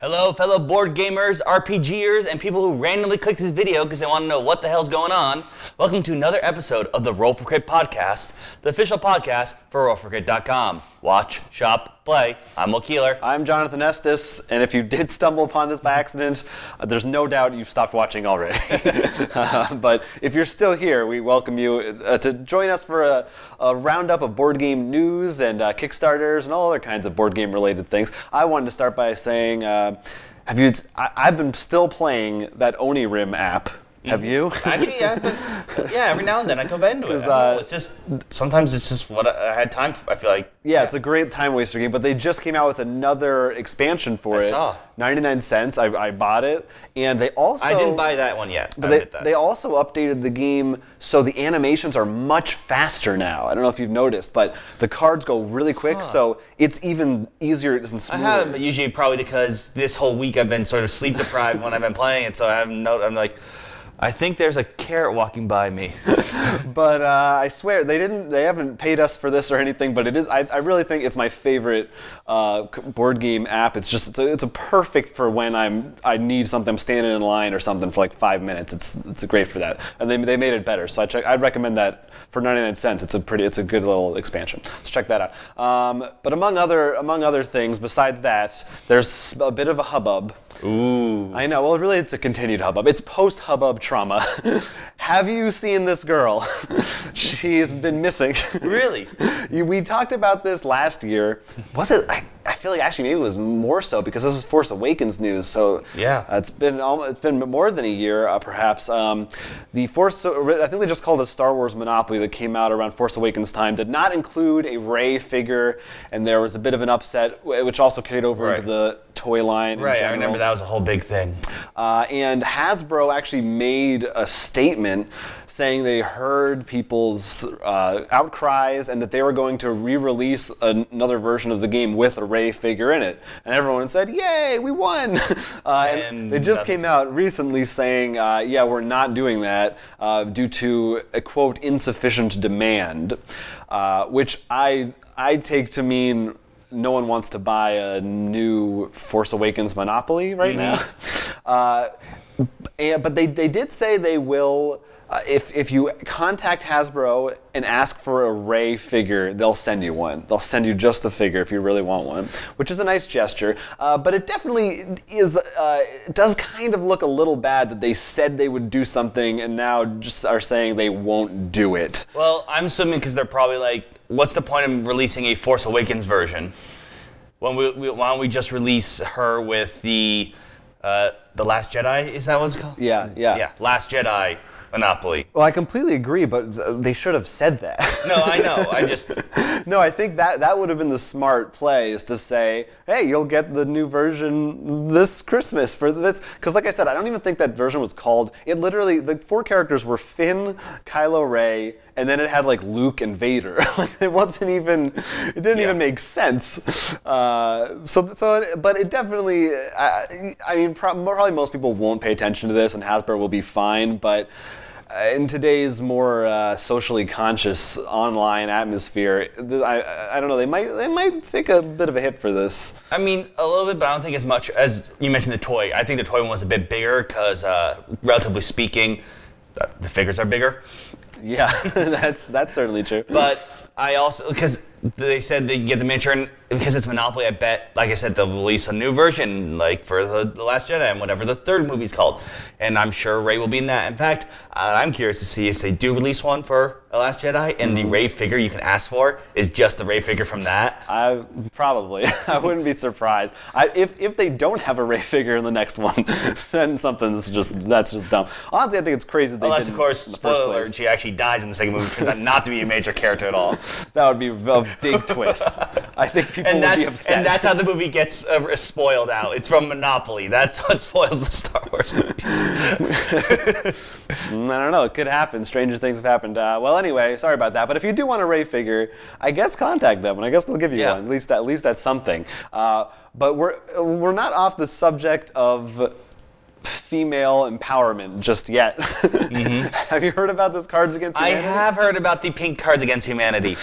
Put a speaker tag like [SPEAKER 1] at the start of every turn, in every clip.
[SPEAKER 1] Hello, fellow board gamers, RPGers, and people who randomly click this video because they want to know what the hell's going on. Welcome to another episode of the Roll for Crit podcast, the official podcast for rollforcrit.com. Watch, shop, play. I'm Will Keeler.
[SPEAKER 2] I'm Jonathan Estes, and if you did stumble upon this by accident, there's no doubt you've stopped watching already. But if you're still here, we welcome you to join us for a roundup of board game news and Kickstarters and all other kinds of board game related things. I wanted to start by saying, I've been still playing that Onirim app. Have you?
[SPEAKER 1] Actually, yeah, every now and then I come back into it. It's just, sometimes it's just what I had time for, I feel like.
[SPEAKER 2] Yeah, it's a great time waster game, but they just came out with another expansion for it.
[SPEAKER 1] I saw.
[SPEAKER 2] 99 cents, I bought it, and they also...
[SPEAKER 1] I didn't buy that one yet.
[SPEAKER 2] But they also updated the game so the animations are much faster now. I don't know if you've noticed, but the cards go really quick, so it's even easier and smoother.
[SPEAKER 1] I haven't, but usually probably because this whole week I've been sort of sleep deprived when I've been playing it, so I'm like... I think there's a carrot walking by me.
[SPEAKER 2] But I swear they haven't paid us for this or anything, but it is. I really think it's my favorite board game app. It's a perfect for when I need something. I'm standing in line or something for like 5 minutes. It's great for that, and they made it better. So I'd recommend that for 99 cents. It's a good little expansion. Let's check that out. But among other things, besides that, there's a bit of a hubbub.
[SPEAKER 1] Ooh.
[SPEAKER 2] I know. Well, really, it's a continued hubbub. It's post-hubbub trauma. Have you seen this girl? She's been missing.
[SPEAKER 1] Really?
[SPEAKER 2] We talked about this last year. Was it? I feel like actually maybe it was more so because this is Force Awakens news. So
[SPEAKER 1] yeah,
[SPEAKER 2] it's been more than a year, perhaps. I think they just called it Star Wars Monopoly that came out around Force Awakens time. Did not include a Rey figure, and there was a bit of an upset, which also carried over into the toy line.
[SPEAKER 1] Right, I remember that was a whole big thing.
[SPEAKER 2] And Hasbro actually made a statement saying they heard people's outcries and that they were going to re-release another version of the game with a Rey figure in it. And everyone said, yay, we won! And they just came out recently saying, yeah, we're not doing that due to a, quote, insufficient demand, which I take to mean no one wants to buy a new Force Awakens Monopoly right now. But they did say they will, if you contact Hasbro and ask for a Rey figure, they'll send you one. They'll send you just the figure if you really want one, which is a nice gesture. But it definitely is. It does kind of look a little bad that they said they would do something and now just are saying they won't do it.
[SPEAKER 1] Well, I'm assuming because they're probably like, what's the point of releasing a Force Awakens version? Why don't we just release her with the Last Jedi? Is that what it's called?
[SPEAKER 2] Yeah.
[SPEAKER 1] Yeah, Last Jedi Monopoly.
[SPEAKER 2] Well, I completely agree, but they should have said that.
[SPEAKER 1] No, I know.
[SPEAKER 2] No, I think that would have been the smart play, is to say, hey, you'll get the new version this Christmas for this. Because like I said, I don't even think that version was called. It literally, the 4 characters were Finn, Kylo Ray, and then it had like Luke and Vader. Like it didn't even make sense. But it definitely, I mean, probably most people won't pay attention to this, and Hasbro will be fine. But in today's more socially conscious online atmosphere, I don't know. They might take a bit of a hit for this.
[SPEAKER 1] I mean, a little bit, but I don't think as much as you mentioned the toy. I think the toy one was a bit bigger because, relatively speaking, the figures are bigger.
[SPEAKER 2] Yeah, that's certainly true.
[SPEAKER 1] But I also, because they said they get the miniature, and because it's Monopoly, I bet, like I said, they'll release a new version, like for the Last Jedi and whatever the third movie's called. And I'm sure Rey will be in that. In fact, I'm curious to see if they do release one for The Last Jedi, and the Rey figure you can ask for is just the Rey figure from that.
[SPEAKER 2] Probably. I wouldn't be surprised. If they don't have a Rey figure in the next one, then that's just dumb. Honestly, I think it's crazy that they
[SPEAKER 1] unless,
[SPEAKER 2] didn't
[SPEAKER 1] of course,
[SPEAKER 2] in the first
[SPEAKER 1] spoiler,
[SPEAKER 2] place.
[SPEAKER 1] she actually dies in the second movie, turns out not to be a major character at all.
[SPEAKER 2] That would be a big twist. I think people would be upset.
[SPEAKER 1] And that's how the movie gets spoiled out. It's from Monopoly. That's what spoils the Star Wars movies.
[SPEAKER 2] I don't know. It could happen. Stranger things have happened. Well, anyway, sorry about that. But if you do want a Rey figure, I guess contact them, and I guess they'll give you one. At least that's something. But we're not off the subject of female empowerment just yet. Have you heard about this Cards Against Humanity?
[SPEAKER 1] I have heard about the pink Cards Against Humanity.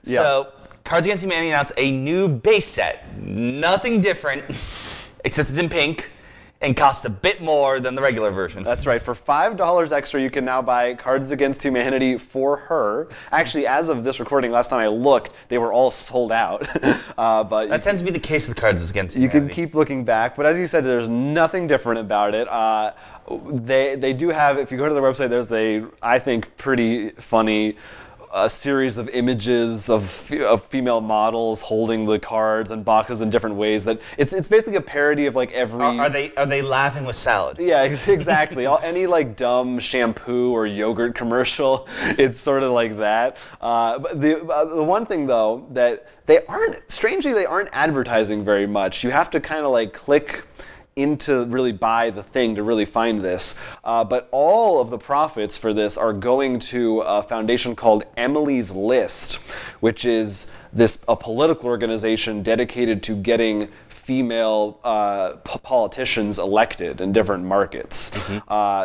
[SPEAKER 1] So, Cards Against Humanity announced a new base set. Nothing different, except it's in pink, and costs a bit more than the regular version.
[SPEAKER 2] That's right. For $5 extra, you can now buy Cards Against Humanity for her. Actually, as of this recording, last time I looked, they were all sold out. But
[SPEAKER 1] that tends to be the case with Cards Against
[SPEAKER 2] you
[SPEAKER 1] Humanity.
[SPEAKER 2] can keep looking back, but as you said, there's nothing different about it. They do have, if you go to their website, there's I think, pretty funny series of images of female models holding the cards and boxes in different ways. That it's basically a parody of like every.
[SPEAKER 1] Are they laughing with salad?
[SPEAKER 2] Yeah, exactly. Any like dumb shampoo or yogurt commercial, it's sort of like that. But the one thing though that they aren't advertising very much. You have to kind of like click into really buy the thing to really find this. But all of the profits for this are going to a foundation called Emily's List, which is a political organization dedicated to getting female politicians elected in different markets.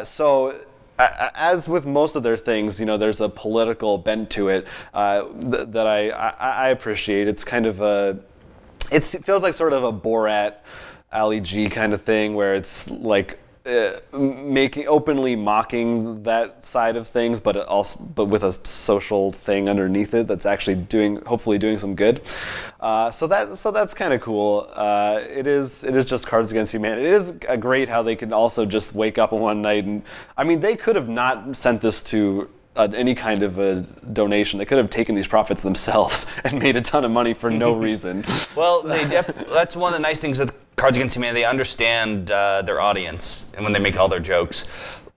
[SPEAKER 2] So as with most of their things, there's a political bent to it that I appreciate. It's kind of it feels like sort of a Borat Ali G kind of thing, where it's like openly mocking that side of things, but with a social thing underneath it that's actually hopefully doing some good. So that's kind of cool. It is just Cards Against Humanity. It is great how they can also just wake up one night and they could have not sent this to any kind of a donation. They could have taken these profits themselves and made a ton of money for no reason.
[SPEAKER 1] Well, that's one of the nice things with Cards Against Humanity. They understand their audience, and when they make all their jokes,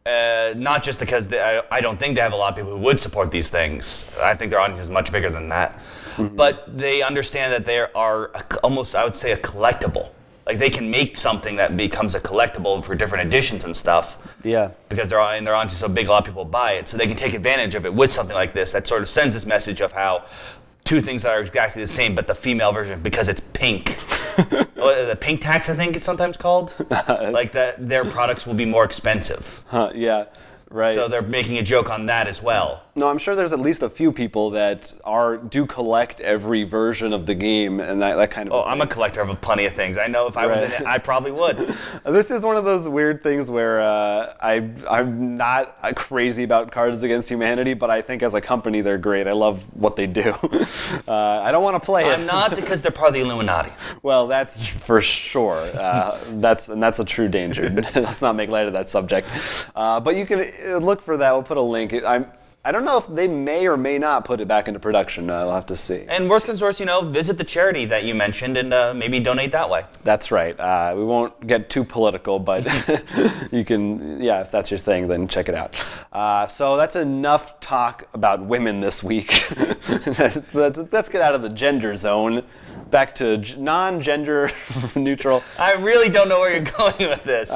[SPEAKER 1] not just because I don't think they have a lot of people who would support these things. I think their audience is much bigger than that. But they understand that they are almost, I would say, a collectible. Like they can make something that becomes a collectible for different editions and stuff. Yeah. Because they're onto so big, a lot of people buy it, so they can take advantage of it with something like this that sort of sends this message of how two things are exactly the same, but the female version, because it's pink. The pink tax, I think it's sometimes called. Like that, their products will be more expensive.
[SPEAKER 2] Yeah. Right.
[SPEAKER 1] So they're making a joke on that as well.
[SPEAKER 2] No, I'm sure there's at least a few people that do collect every version of the game and that kind of thing.
[SPEAKER 1] I'm a collector of plenty of things. I know if I was in it, I probably would.
[SPEAKER 2] This is one of those weird things where I'm not crazy about Cards Against Humanity, but I think as a company they're great. I love what they do. I don't want to play it.
[SPEAKER 1] I'm not, because they're part of the Illuminati.
[SPEAKER 2] Well, that's for sure. That's a true danger. Let's not make light of that subject. But you can look for that. We'll put a link. I don't know if they may or may not put it back into production. We'll have to see.
[SPEAKER 1] And worst comes worst, visit the charity that you mentioned and maybe donate that way.
[SPEAKER 2] That's right. We won't get too political, but you can, if that's your thing, then check it out. So that's enough talk about women this week. Let's get out of the gender zone. Back to non-gender neutral.
[SPEAKER 1] I really don't know where you're going with this.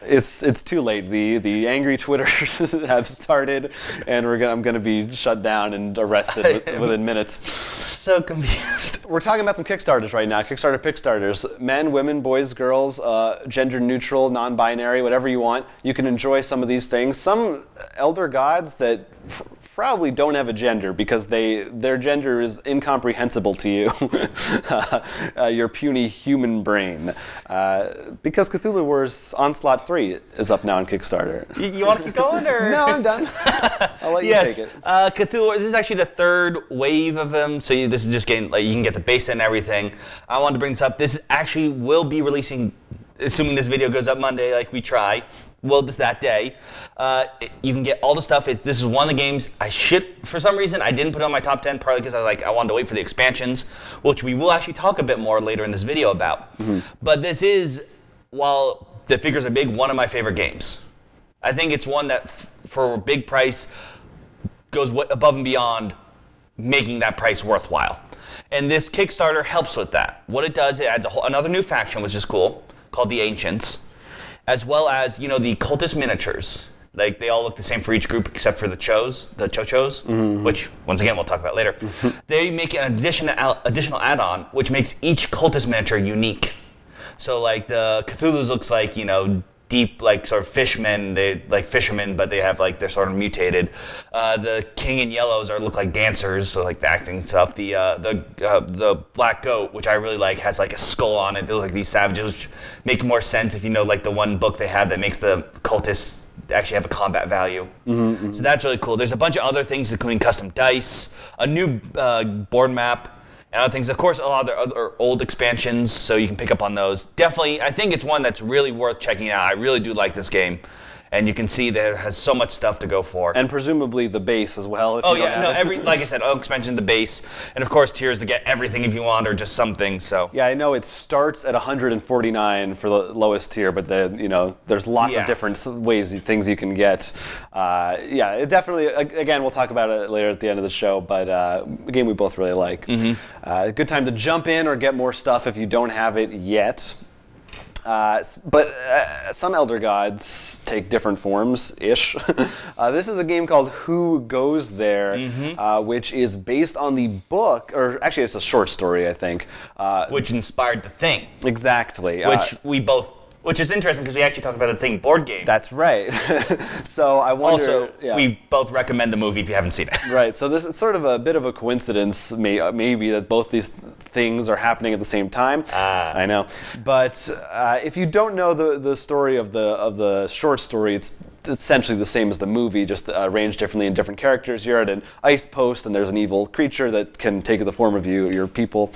[SPEAKER 2] It's too late. The angry Twitters have started, and I'm gonna be shut down and arrested within minutes.
[SPEAKER 1] So confused.
[SPEAKER 2] We're talking about some Kickstarters right now. Kickstarter Pickstarters. Men, women, boys, girls, gender neutral, non-binary, whatever you want. You can enjoy some of these things. Some elder gods that probably don't have a gender because their gender is incomprehensible to you, your puny human brain. Because Cthulhu Wars Onslaught 3 is up now on Kickstarter.
[SPEAKER 1] You want to keep going, or?
[SPEAKER 2] No, I'm done. I'll let you take it.
[SPEAKER 1] Cthulhu Wars, this is actually the third wave of them, so this is just getting, you can get the base set and everything. I wanted to bring this up. This actually will be releasing, assuming this video goes up Monday like we try. Well, this that day. You can get all the stuff. This is one of the games for some reason, I didn't put it on my top 10, partly because I wanted to wait for the expansions, which we will actually talk a bit more later in this video about. But this is, while the figures are big, one of my favorite games. I think it's one that, for a big price, goes above and beyond making that price worthwhile. And this Kickstarter helps with that. What it does, it adds another new faction, which is cool, called the Ancients, as well as, the cultist miniatures. Like, they all look the same for each group except for the chochos, which, once again, we'll talk about later. They make an additional add-on, which makes each cultist miniature unique. So, like, the Cthulhu's looks like, deep, like sort of fishmen. They like fishermen, but they have like they're sort of mutated. The king and yellows look like dancers, so like the acting stuff. The black goat, which I really like, has like a skull on it. They look like these savages, which make more sense if you know like the one book they have that makes the cultists actually have a combat value. So that's really cool. There's a bunch of other things, including custom dice, a new board map, and other things. Of course, a lot of their other old expansions, so you can pick up on those. Definitely, I think it's one that's really worth checking out. I really do like this game. And you can see that it has so much stuff to go for.
[SPEAKER 2] And presumably the base as well.
[SPEAKER 1] Oh yeah, no, like I said, Oaks mentioned the base, and of course tiers to get everything if you want, or just something. So
[SPEAKER 2] yeah, I know it starts at 149 for the lowest tier, but there's lots of different things you can get. Yeah, it definitely. Again, we'll talk about it later at the end of the show, but a game we both really like. Good time to jump in or get more stuff if you don't have it yet. But some Elder Gods take different forms-ish. This is a game called Who Goes There, which is based on the book, or actually it's a short story, I think.
[SPEAKER 1] Which inspired The Thing.
[SPEAKER 2] Exactly.
[SPEAKER 1] Which is interesting because we actually talked about The Thing board game.
[SPEAKER 2] That's right. So I wonder...
[SPEAKER 1] Also, we both recommend the movie if you haven't seen it.
[SPEAKER 2] Right, so this is sort of a bit of a coincidence, maybe, that both these things are happening at the same time. I know. But if you don't know the story of the short story, it's essentially the same as the movie, just arranged differently in different characters. You're at an ice post, and there's an evil creature that can take the form of your people.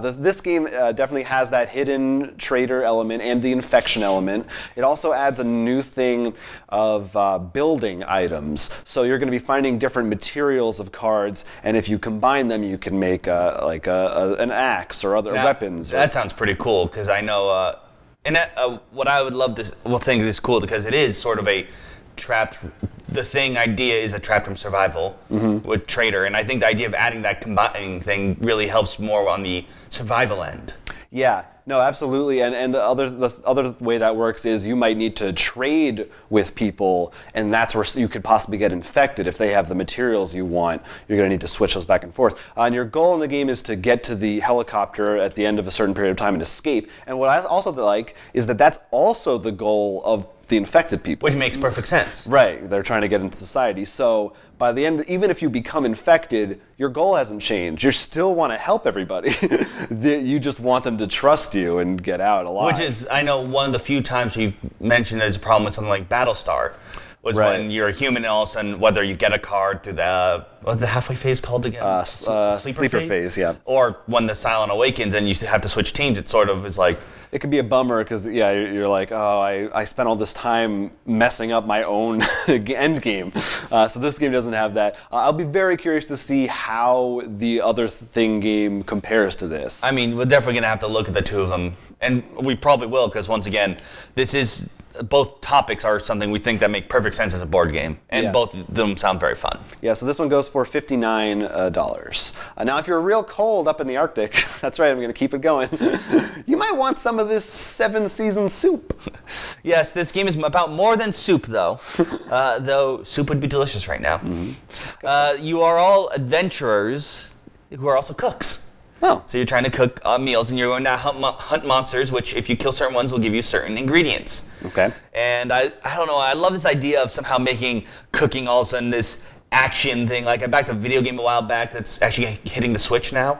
[SPEAKER 2] This game definitely has that hidden traitor element and the infection element. It also adds a new thing of building items. So you're going to be finding different materials of cards, and if you combine them, you can make an axe or other weapons.
[SPEAKER 1] That sounds pretty cool, because I know... what I would love to think is cool, because it is sort of a trapped. The Thing idea is a trapped from survival with traitor, and I think the idea of adding that combining thing really helps more on the survival end.
[SPEAKER 2] Yeah, no, absolutely, and the other way that works is you might need to trade with people, and that's where you could possibly get infected if they have the materials you want. You're going to need to switch those back and forth. And your goal in the game is to get to the helicopter at the end of a certain period of time and escape. And what I also like is that that's also the goal of the infected people.
[SPEAKER 1] Which makes perfect sense.
[SPEAKER 2] Right, they're trying to get into society. So by the end, even if you become infected, your goal hasn't changed. You still want to help everybody. You just want them to trust you and get out alive.
[SPEAKER 1] Which is, I know, one of the few times we've mentioned as a problem with something like Battlestar was when you're a human, and all of a sudden, whether you get a card through what's the halfway phase called again?
[SPEAKER 2] Sleeper phase, yeah.
[SPEAKER 1] Or when the Silent awakens and you have to switch teams, it sort of is like...
[SPEAKER 2] It could be a bummer because, yeah, you're like, oh, I spent all this time messing up my own end game. So this game doesn't have that. I'll be very curious to see how the other Thing game compares to this.
[SPEAKER 1] I mean, we're definitely going to have to look at the two of them. And we probably will, because once again, both topics are something we think that make perfect sense as a board game. And both of them sound very fun.
[SPEAKER 2] Yeah, so this one goes for $59. Now, if you're real cold up in the Arctic, that's right, I'm going to keep it going, you might want some of this 7-season soup.
[SPEAKER 1] Yes, this game is about more than soup, though. Though soup would be delicious right now. You are all adventurers who are also cooks.
[SPEAKER 2] Oh.
[SPEAKER 1] So you're trying to cook meals, and you're going to hunt monsters, which if you kill certain ones will give you certain ingredients.
[SPEAKER 2] Okay.
[SPEAKER 1] And I don't know, I love this idea of somehow making cooking all of a sudden this action thing. Like I backed a video game a while back that's actually hitting the Switch now,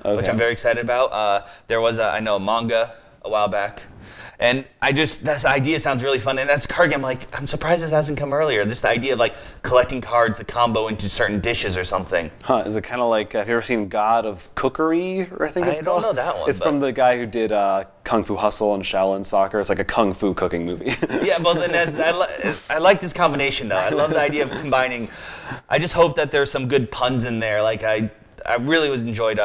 [SPEAKER 1] which I'm very excited about. There was a manga a while back. And this idea sounds really fun. And as a card game, I'm surprised this hasn't come earlier. Just the idea of collecting cards to combo into certain dishes or something.
[SPEAKER 2] Huh, is it kind of like, have you ever seen God of Cookery, I think it's called?
[SPEAKER 1] I don't know that one.
[SPEAKER 2] It's from the guy who did Kung Fu Hustle and Shaolin Soccer. It's like a kung fu cooking movie.
[SPEAKER 1] Yeah, but then I like this combination, though. I love the idea of combining. I just hope that there's some good puns in there. I really enjoyed,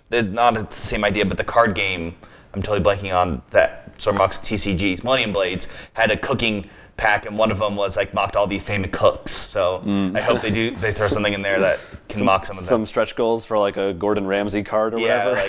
[SPEAKER 1] there's not the same idea, but the card game, I'm totally blanking on that. Sort of mocks TCGs. Millennium Blades had a cooking pack, and one of them was mocked all these famous cooks. So I hope they throw something in there that can mock some of them.
[SPEAKER 2] Some stretch goals for a Gordon Ramsay card or whatever.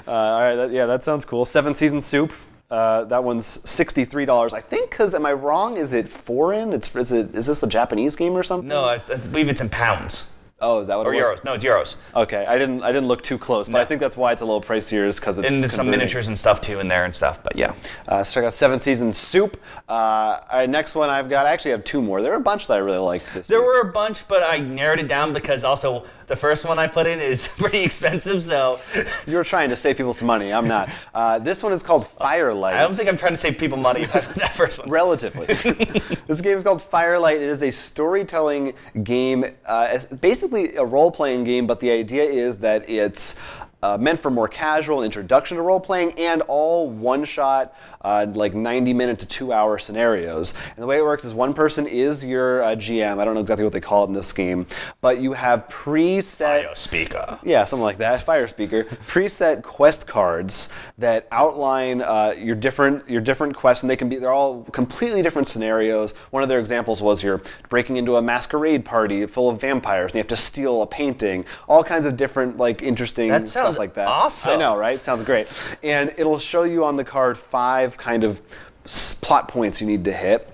[SPEAKER 2] All right, that sounds cool. 7-season soup. That one's $63. I think, because am I wrong? Is it foreign? Is this a Japanese game or something?
[SPEAKER 1] No, I believe it's in pounds.
[SPEAKER 2] Oh, is that what
[SPEAKER 1] Or
[SPEAKER 2] it was?
[SPEAKER 1] euros. No, it's euros.
[SPEAKER 2] Okay, I didn't look too close, but I think that's why it's a little pricier, is because it's
[SPEAKER 1] And there's some
[SPEAKER 2] converting.
[SPEAKER 1] miniatures and stuff too in there and stuff. But yeah.
[SPEAKER 2] So check out 7 Seasons Soup. Next one I've got, I actually have 2 more. There are a bunch that I really liked this
[SPEAKER 1] There
[SPEAKER 2] week.
[SPEAKER 1] were a bunch, but I narrowed it down because also the first one I put in is pretty expensive, so...
[SPEAKER 2] You're trying to save people some money. I'm not. This one is called Firelight.
[SPEAKER 1] I don't think I'm trying to save people money if I put that first one.
[SPEAKER 2] Relatively. This game is called Firelight. It is a storytelling game, basically a role-playing game, but the idea is that it's meant for more casual introduction to role-playing and all one-shot, like 90-minute to 2-hour scenarios. And the way it works is one person is your GM. I don't know exactly what they call it in this game, but you have preset...
[SPEAKER 1] Fire speaker.
[SPEAKER 2] Yeah, something like that. Fire speaker. Preset quest cards that outline your different quests, and they're all completely different scenarios. One of their examples was you're breaking into a masquerade party full of vampires, and you have to steal a painting. All kinds of different, like, interesting
[SPEAKER 1] That
[SPEAKER 2] stuff
[SPEAKER 1] sounds
[SPEAKER 2] like that.
[SPEAKER 1] awesome.
[SPEAKER 2] I know, right? Sounds great. And it'll show you on the card 5 kind of plot points you need to hit.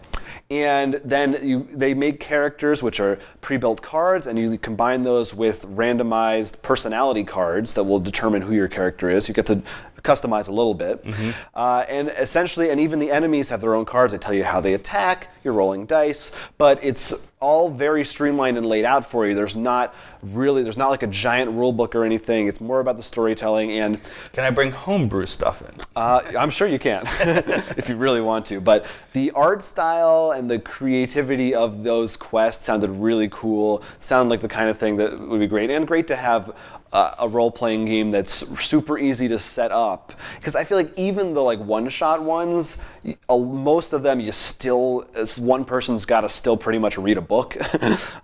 [SPEAKER 2] And then they make characters which are pre-built cards, and you combine those with randomized personality cards that will determine who your character is. You get to customize a little bit. And essentially, and even the enemies have their own cards. They tell you how they attack, you're rolling dice, but it's all very streamlined and laid out for you. There's not like a giant rule book or anything. It's more about the storytelling. And
[SPEAKER 1] Can I bring homebrew stuff in?
[SPEAKER 2] I'm sure you can, if you really want to. But the art style and the creativity of those quests sounded really cool. Sounded like the kind of thing that would be great. And great to have a role-playing game that's super easy to set up. Because I feel like even the like one-shot ones, most of them one person's got to still pretty much read a book.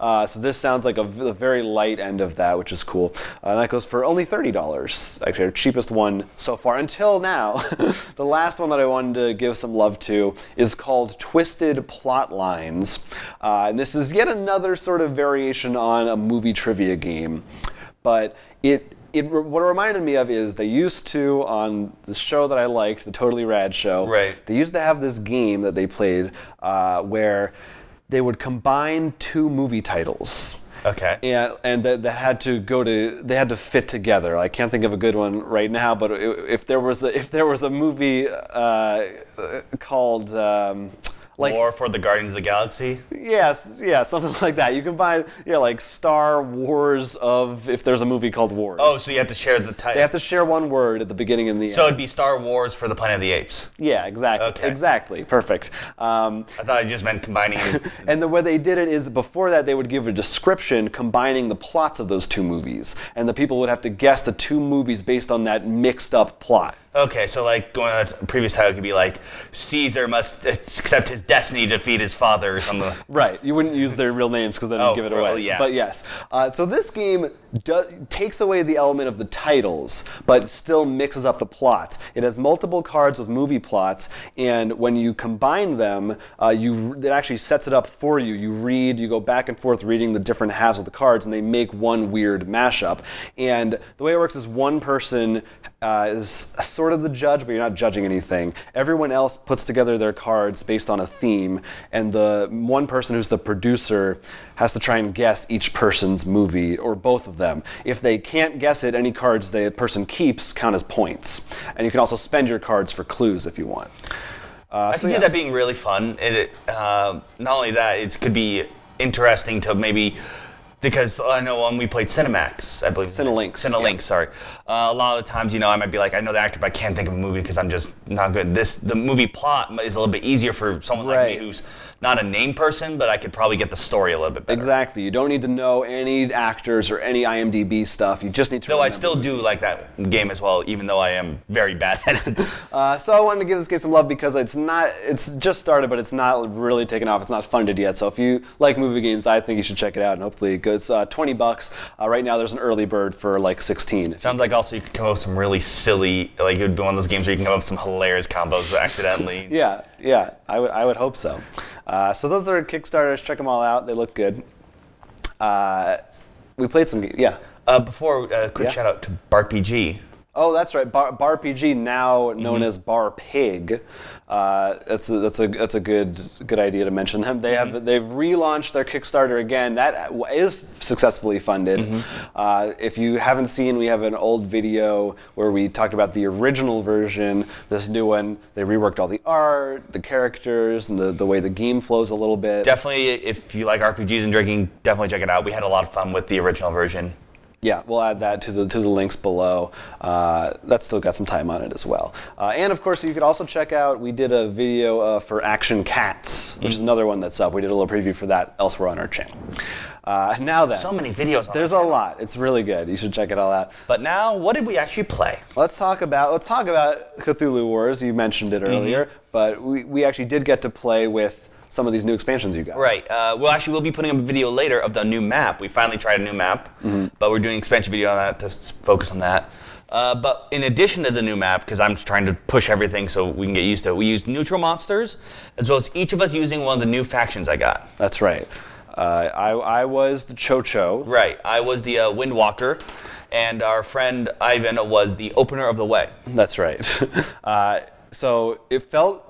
[SPEAKER 2] So this sounds like the very light end of that, which is cool. And that goes for only $30. Actually, our cheapest one so far until now. The last one that I wanted to give some love to is called Twisted Plot Lines. And this is yet another sort of variation on a movie trivia game. But what it reminded me of is they used to, on the show that I liked, the Totally Rad show,
[SPEAKER 1] Right.
[SPEAKER 2] they used to have this game that they played where they would combine 2 movie titles.
[SPEAKER 1] Okay.
[SPEAKER 2] And that had to fit together. I can't think of a good one right now, but if there was a movie called
[SPEAKER 1] War for the Guardians of the Galaxy?
[SPEAKER 2] Yes, yeah, something like that. You combine, like Star Wars if there's a movie called Wars.
[SPEAKER 1] Oh, so you have to share the title.
[SPEAKER 2] They have to share one word at the beginning and the end.
[SPEAKER 1] So it'd be Star Wars for the Planet of the Apes.
[SPEAKER 2] Yeah, exactly.
[SPEAKER 1] Okay.
[SPEAKER 2] Exactly. Perfect.
[SPEAKER 1] I thought I just meant combining it.
[SPEAKER 2] And the way they did it is before that they would give a description combining the plots of those 2 movies. And the people would have to guess the 2 movies based on that mixed up plot.
[SPEAKER 1] Okay, so like going on a previous title could be like Caesar must accept his destiny to defeat his father or something.
[SPEAKER 2] Right. You wouldn't use their real names because then it'd give it away.
[SPEAKER 1] Well, yeah.
[SPEAKER 2] But yes. So this game takes away the element of the titles, but still mixes up the plots. It has multiple cards with movie plots, and when you combine them, it actually sets it up for you. You go back and forth reading the different halves of the cards, and they make one weird mashup. And the way it works is one person is sort of the judge, but you're not judging anything. Everyone else puts together their cards based on a theme, and the one person who's the producer has to try and guess each person's movie, or both of them. If they can't guess it, any cards the person keeps count as points. And you can also spend your cards for clues if you want.
[SPEAKER 1] I can see that being really fun. Not only that, it could be interesting to maybe... Because I know when we played Cinemax, I believe.
[SPEAKER 2] Cinelinx,
[SPEAKER 1] sorry. A lot of the times, I might be like, I know the actor, but I can't think of a movie because I'm just not good. The movie plot is a little bit easier for someone like me who's not a name person, but I could probably get the story a little bit better.
[SPEAKER 2] Exactly. You don't need to know any actors or any IMDb stuff. You just need to.
[SPEAKER 1] Though I still do like that game as well, even though I am very bad at it.
[SPEAKER 2] So I wanted to give this game some love because it's just started, but it's not really taken off. It's not funded yet. So if you like movie games, I think you should check it out, and hopefully it goes. It's $20. Right now there's an early bird for like 16.
[SPEAKER 1] Sounds like also you could come up with some really silly, like it would be one of those games where you can come up with some hilarious combos accidentally.
[SPEAKER 2] Yeah, I would hope so. So those are Kickstarters. Check them all out. They look good. We played some games. Yeah.
[SPEAKER 1] Before, quick shout out to BartPG.
[SPEAKER 2] Oh, that's right. Bar PG, now known as Bar Pig. That's a good idea to mention them. They've relaunched their Kickstarter again. That is successfully funded. If you haven't seen, we have an old video where we talked about the original version. This new one, they reworked all the art, the characters, and the way the game flows a little bit.
[SPEAKER 1] Definitely, if you like RPGs and drinking, definitely check it out. We had a lot of fun with the original version.
[SPEAKER 2] Yeah, we'll add that to the links below. That's still got some time on it as well. And of course, you could also check out, we did a video for Action Cats, which is another one that's up. We did a little preview for that elsewhere on our channel. Now then.
[SPEAKER 1] So many videos on
[SPEAKER 2] There's a lot. It's really good. You should check it all out.
[SPEAKER 1] But now, what did we actually play?
[SPEAKER 2] Let's talk about Cthulhu Wars. You mentioned it earlier, but we actually did get to play with some of these new expansions you got.
[SPEAKER 1] Right. We'll be putting up a video later of the new map. We finally tried a new map, but we're doing an expansion video on that to focus on that. But in addition to the new map, because I'm trying to push everything so we can get used to it, we used neutral monsters, as well as each of us using one of the new factions I got.
[SPEAKER 2] That's right. I was the Cho-Cho.
[SPEAKER 1] Right. I was the Windwalker, and our friend Ivan was the Opener of the Way.
[SPEAKER 2] That's right. So it felt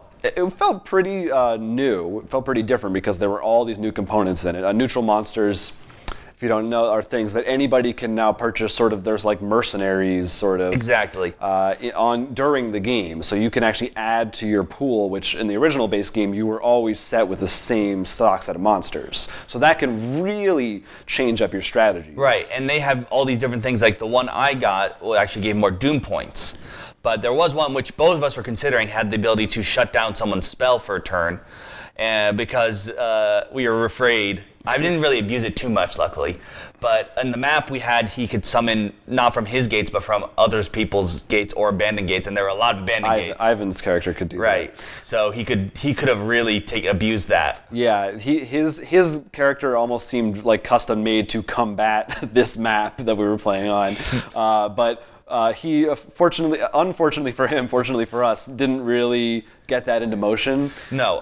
[SPEAKER 2] pretty new. It felt pretty different because there were all these new components in it. Neutral monsters, if you don't know, are things that anybody can now purchase. Sort of, there's like mercenaries, sort of.
[SPEAKER 1] Exactly.
[SPEAKER 2] During the game, so you can actually add to your pool, which in the original base game you were always set with the same stock set of monsters. So that can really change up your strategy.
[SPEAKER 1] Right, and they have all these different things. Like the one I got actually gave more Doom points. But there was one which both of us were considering had the ability to shut down someone's spell for a turn, because we were afraid. I didn't really abuse it too much, luckily. But in the map we had, he could summon not from his gates, but from other people's gates or abandoned gates, and there were a lot of abandoned gates.
[SPEAKER 2] Ivan's character could do that.
[SPEAKER 1] Right. So he could have really abused that.
[SPEAKER 2] Yeah, his character almost seemed like custom made to combat this map that we were playing on, but. He, unfortunately for him, fortunately for us, didn't really get that into motion.
[SPEAKER 1] No,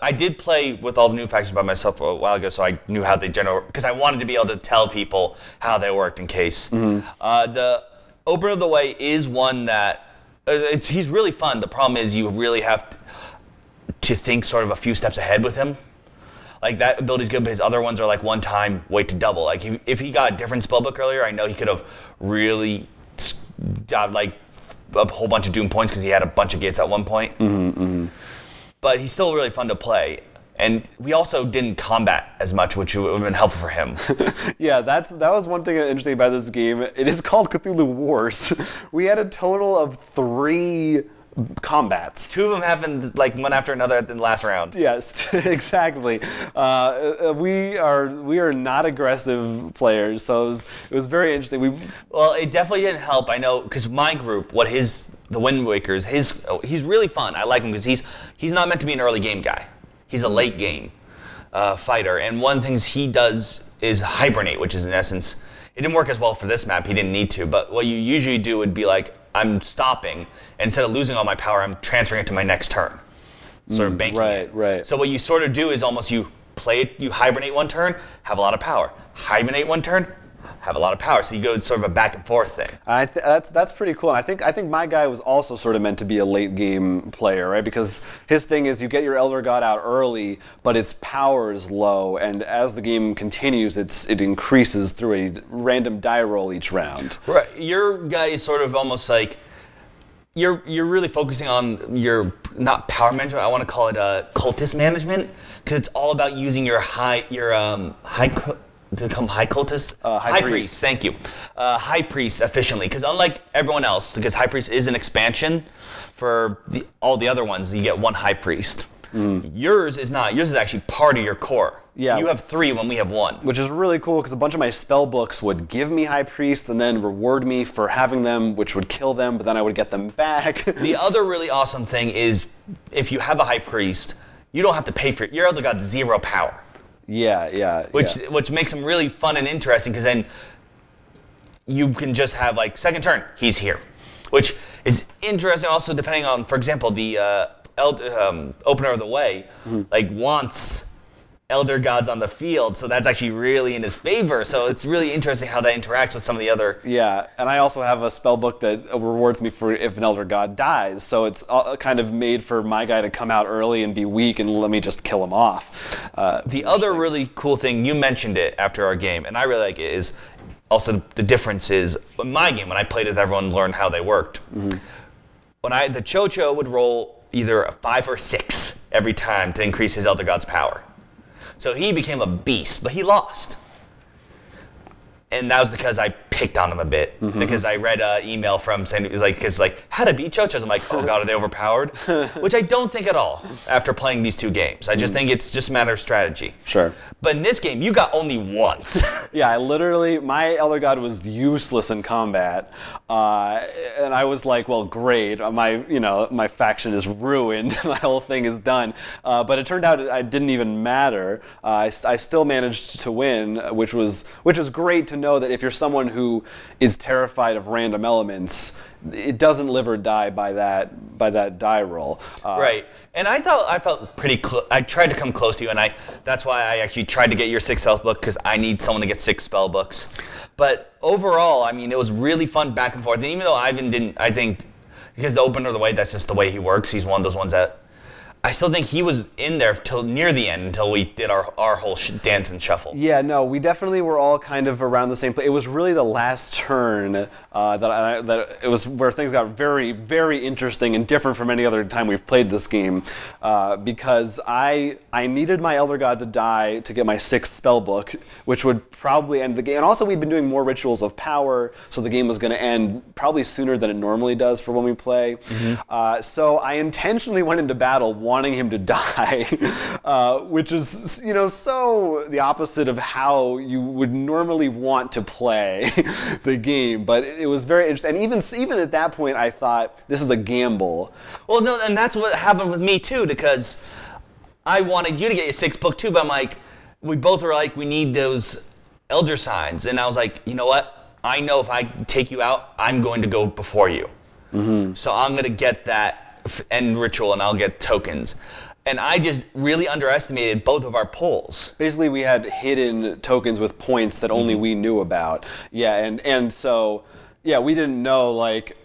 [SPEAKER 1] I did play with all the new factions by myself a while ago, so I knew how they generally, because I wanted to be able to tell people how they worked in case. The Opener of the Way is one that, he's really fun. The problem is you really have to think sort of a few steps ahead with him. Like, that ability's good, but his other ones are like one time, wait to double. Like, if he got a different spellbook earlier, I know he could have really got like a whole bunch of Doom points because he had a bunch of gates at one point. But he's still really fun to play. And we also didn't combat as much, which would have been helpful for him.
[SPEAKER 2] Yeah, that was one thing interesting about this game. It is called Cthulhu Wars. We had a total of 3 combats.
[SPEAKER 1] 2 of them happened like one after another in the last round.
[SPEAKER 2] Yes, exactly. We are not aggressive players, so it was very interesting.
[SPEAKER 1] Well, it definitely didn't help. I know because my group, the Wind Wakers, he's really fun. I like him because he's not meant to be an early game guy. He's a late game fighter, and one of the things he does is hibernate, which is in essence, it didn't work as well for this map. He didn't need to, but what you usually do would be like, I'm stopping, and instead of losing all my power, I'm transferring it to my next turn. Sort of banking it.
[SPEAKER 2] Right.
[SPEAKER 1] So what you sort of do is almost you hibernate one turn, have a lot of power. Hibernate one turn, have a lot of power. So you go sort of a back and forth thing.
[SPEAKER 2] That's pretty cool. And I think my guy was also sort of meant to be a late game player, right? Because his thing is you get your Elder God out early, but its power is low, and as the game continues, it increases through a random die roll each round.
[SPEAKER 1] Right. Your guy is sort of almost like you're really focusing on your not power management. I want to call it cultist management, because it's all about using your high cultist? High priest. Thank you. High priest efficiently, because unlike everyone else, because high priest is an expansion for all the other ones, you get 1 high priest. Yours is not. Yours is actually part of your core.
[SPEAKER 2] Yeah.
[SPEAKER 1] You have 3 when we have 1.
[SPEAKER 2] Which is really cool because a bunch of my spell books would give me high priests and then reward me for having them, which would kill them, but then I would get them back.
[SPEAKER 1] The other really awesome thing is if you have a high priest, you don't have to pay for it. Your Elder God's 0 power.
[SPEAKER 2] Yeah.
[SPEAKER 1] Which makes them really fun and interesting, because then you can just have like second turn, he's here, which is interesting. Also, depending on, for example, the Opener of the Way, like wants elder gods on the field, so that's actually really in his favor. So it's really interesting how that interacts with some of the other.
[SPEAKER 2] Yeah, and I also have a spell book that rewards me for if an elder god dies. So it's kind of made for my guy to come out early and be weak and let me just kill him off.
[SPEAKER 1] The other really cool thing, you mentioned it after our game, and I really like it, is also the differences in my game when I played it. Everyone learned how they worked. Mm-hmm. When the Chocho would roll either a 5 or 6 every time to increase his elder god's power. So he became a beast, but he lost. And that was because I picked on him a bit. Mm-hmm. Because I read an email from saying, it was like, how to beat Chochos. I'm like, oh God, are they overpowered? Which I don't think at all after playing these 2 games. I just think it's just a matter of strategy.
[SPEAKER 2] Sure.
[SPEAKER 1] But in this game, you got only once.
[SPEAKER 2] Yeah, my elder god was useless in combat. And I was like, well, great. My faction is ruined. My whole thing is done. But it turned out it didn't even matter. I still managed to win, which is great to know that if you're someone who is terrified of random elements, it doesn't live or die by that die roll.
[SPEAKER 1] Right. And I felt pretty close. I tried to come close to you, and that's why I actually tried to get your 6 health book, because I need someone to get 6 spell books. But overall, I mean, it was really fun back and forth. And even though Ivan didn't, I think, because the opener of the way, that's just the way he works. He's one of those ones that I still think he was in there till near the end until we did our whole dance and shuffle.
[SPEAKER 2] Yeah, no, we definitely were all kind of around the same place. It was really the last turn that it was where things got very, very interesting and different from any other time we've played this game, because I needed my Elder God to die to get my 6th spell book, which would probably end the game. And also we'd been doing more rituals of power, so the game was going to end probably sooner than it normally does for when we play. Mm-hmm. So I intentionally went into battle wanting him to die, which is, so the opposite of how you would normally want to play the game. But it was very interesting. And even at that point, I thought, this is a gamble.
[SPEAKER 1] Well, no, and that's what happened with me, too, because I wanted you to get your 6th book, too, but I'm like, we both were like, we need those elder signs. And I was like, you know what? I know if I take you out, I'm going to go before you. Mm-hmm. So I'm going to get that end ritual, and I'll get tokens. And I just really underestimated both of our pulls.
[SPEAKER 2] Basically, we had hidden tokens with points that only we knew about. Yeah, and so, yeah, we didn't know, like,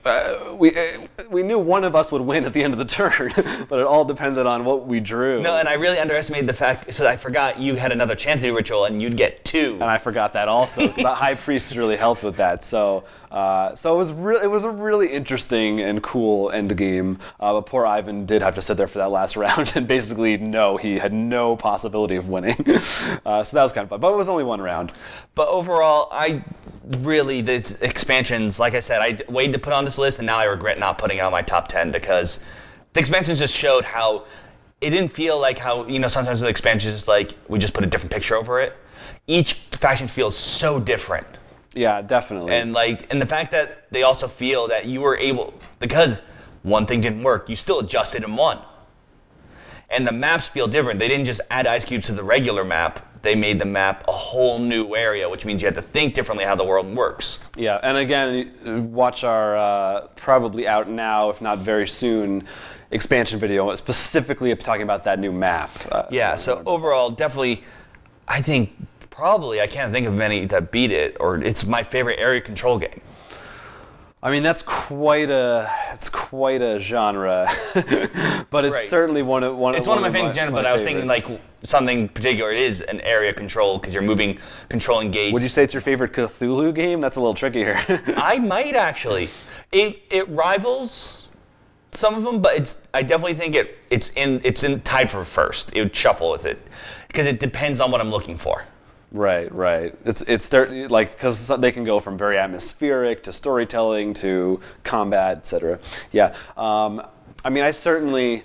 [SPEAKER 2] we knew one of us would win at the end of the turn, but it all depended on what we drew.
[SPEAKER 1] No, and I really underestimated the fact, so I forgot you had another chance to do ritual, and you'd get 2.
[SPEAKER 2] And I forgot that also. The High Priest really helped with that, so it was a really interesting and cool end game. But poor Ivan did have to sit there for that last round and basically he had no possibility of winning. So that was kind of fun. But it was only one round.
[SPEAKER 1] But overall, these expansions, like I said, I waited to put on this list, and now I regret not putting out my top 10 because the expansions just showed how it didn't feel like how, sometimes the expansions just like we just put a different picture over it. Each faction feels so different.
[SPEAKER 2] Yeah, definitely.
[SPEAKER 1] And the fact that they also feel that you were able, because one thing didn't work, you still adjusted and won. And the maps feel different. They didn't just add ice cubes to the regular map. They made the map a whole new area, which means you have to think differently how the world works.
[SPEAKER 2] Yeah, and again, watch our probably out now, if not very soon, expansion video, specifically talking about that new map.
[SPEAKER 1] So overall, definitely, I think probably I can't think of many that beat it, or it's my favorite area control game.
[SPEAKER 2] I mean, that's quite a genre, but it's certainly one of my favorite genres.
[SPEAKER 1] But I was thinking like something particular. It is an area control because you're controlling gates.
[SPEAKER 2] Would you say it's your favorite Cthulhu game? That's a little tricky here.
[SPEAKER 1] I might actually. It rivals some of them, but I definitely think it's in tied for first. It would shuffle with it because it depends on what I'm looking for.
[SPEAKER 2] Right. It's like because they can go from very atmospheric to storytelling to combat, etc. Yeah. I mean, I certainly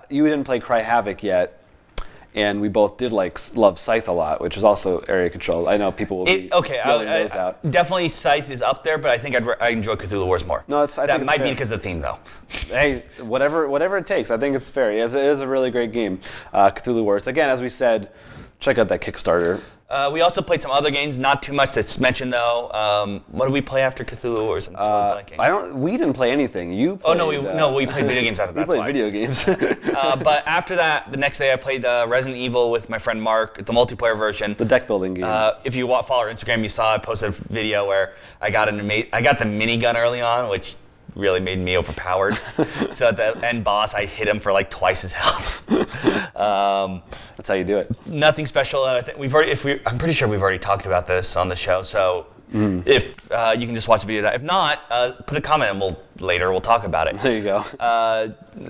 [SPEAKER 2] you didn't play Cry Havoc yet, and we both did love Scythe a lot, which is also area control. I know people will be yelling those out.
[SPEAKER 1] Definitely Scythe is up there, but I think I enjoy Cthulhu Wars more.
[SPEAKER 2] No,
[SPEAKER 1] that might be because of the theme, though.
[SPEAKER 2] Hey, whatever it takes. I think it's fair. It is a really great game. Cthulhu Wars. Again, as we said, Check out that Kickstarter.
[SPEAKER 1] We also played some other games, not too much that's mentioned though. What did we play after Cthulhu Wars? I'm totally blanking.
[SPEAKER 2] We didn't play anything. You played,
[SPEAKER 1] we played video games after that.
[SPEAKER 2] We played video games.
[SPEAKER 1] But after that, the next day I played Resident Evil with my friend Mark, the multiplayer version.
[SPEAKER 2] The deck building game.
[SPEAKER 1] If you follow our Instagram, you saw I posted a video where I got the minigun early on, which really made me overpowered. So at the end boss, I hit him for like twice his health.
[SPEAKER 2] That's how you do it.
[SPEAKER 1] Nothing special. I'm pretty sure we've already talked about this on the show. So if you can just watch the video. If not, put a comment and we'll talk about it.
[SPEAKER 2] There you go.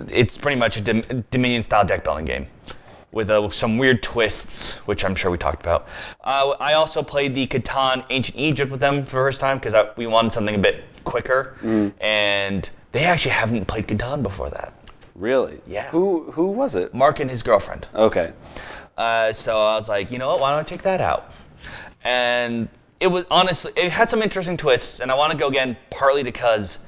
[SPEAKER 1] It's pretty much a Dominion style deck building game with some weird twists, which I'm sure we talked about. I also played the Catan Ancient Egypt with them for the first time because we wanted something a bit quicker, and they actually haven't played Catan before that.
[SPEAKER 2] Really?
[SPEAKER 1] Yeah.
[SPEAKER 2] Who was it?
[SPEAKER 1] Mark and his girlfriend.
[SPEAKER 2] Okay.
[SPEAKER 1] So I was like, you know what? Why don't I take that out? And it was honestly, it had some interesting twists, and I want to go again partly because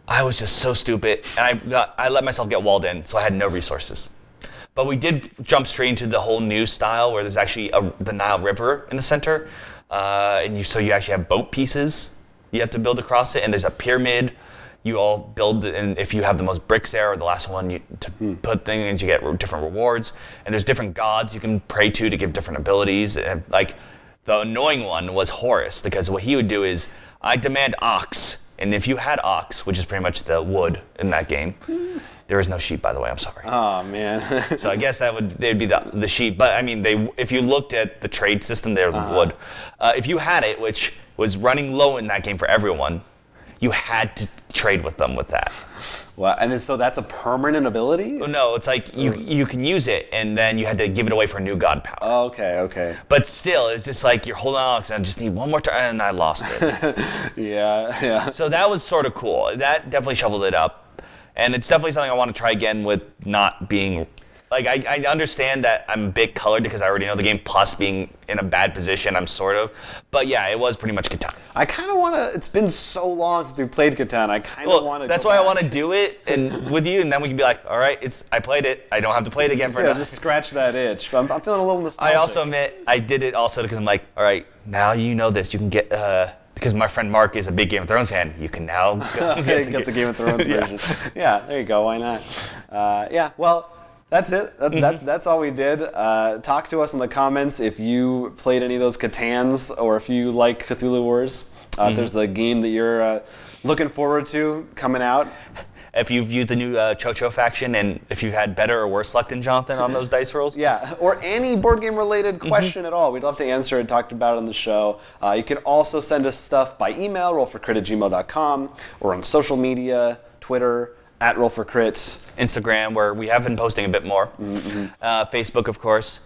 [SPEAKER 1] I was just so stupid, and I let myself get walled in, so I had no resources. But we did jump straight into the whole new style where there's actually the Nile River in the center, so you actually have boat pieces you have to build across it, and there's a pyramid. You all build, and if you have the most bricks there, or the last one to put things, you get different rewards. And there's different gods you can pray to give different abilities. And like the annoying one was Horus, because what he would do is, I demand ox, and if you had ox, which is pretty much the wood in that game. There is no sheep, by the way. I'm sorry.
[SPEAKER 2] Oh man.
[SPEAKER 1] So I guess they'd be the sheep. But I mean, if you looked at the trade system, they're wood. If you had it, which was running low in that game for everyone, you had to trade with them with that.
[SPEAKER 2] Wow. And so that's a permanent ability?
[SPEAKER 1] No, it's like you can use it, and then you had to give it away for new god power.
[SPEAKER 2] Oh, okay.
[SPEAKER 1] But still, it's just like you're holding on, and I just need one more turn, and I lost it.
[SPEAKER 2] Yeah.
[SPEAKER 1] So that was sort of cool. That definitely shoveled it up. And it's definitely something I want to try again with not being... Like, I understand that I'm a bit colored because I already know the game, plus being in a bad position, I'm sort of. But yeah, it was pretty much Catan.
[SPEAKER 2] I kind of want to... It's been so long since we played Catan. I kind of want to
[SPEAKER 1] that's why I want to do it with you, and then we can be like, all right, I played it. I don't have to play it again for
[SPEAKER 2] just scratch that itch. I'm feeling a little nostalgic.
[SPEAKER 1] I also admit, I did it also because I'm like, all right, now you know this. You can get... because my friend Mark is a big Game of Thrones fan, you can now
[SPEAKER 2] get the Game of Thrones version. Yeah, there you go. Why not? Well, that's it. That's all we did. Talk to us in the comments if you played any of those Catans or if you like Cthulhu Wars. If there's a game that you're looking forward to coming out.
[SPEAKER 1] If you've used the new Chocho faction, and if you've had better or worse luck than Jonathan on those dice rolls.
[SPEAKER 2] Yeah, or any board game related question at all. We'd love to answer and talk about it on the show. You can also send us stuff by email, rollforcrit@gmail.com, or on social media, Twitter, @rollforcrits.
[SPEAKER 1] Instagram, where we have been posting a bit more. Facebook, of course.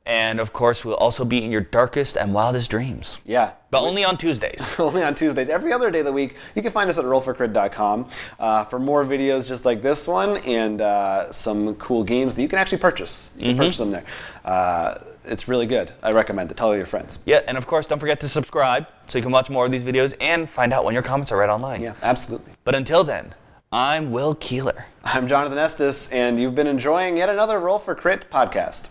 [SPEAKER 1] And of course, we'll also be in your darkest and wildest dreams.
[SPEAKER 2] Yeah.
[SPEAKER 1] But only on Tuesdays.
[SPEAKER 2] Only on Tuesdays. Every other day of the week, you can find us at rollforcrit.com for more videos just like this one and some cool games that you can actually purchase. You can purchase them there. It's really good. I recommend it. Tell all your friends.
[SPEAKER 1] Yeah, and of course, don't forget to subscribe so you can watch more of these videos and find out when your comments are read online.
[SPEAKER 2] Yeah, absolutely.
[SPEAKER 1] But until then, I'm Will Keeler.
[SPEAKER 2] I'm Jonathan Estes, and you've been enjoying yet another Roll for Crit podcast.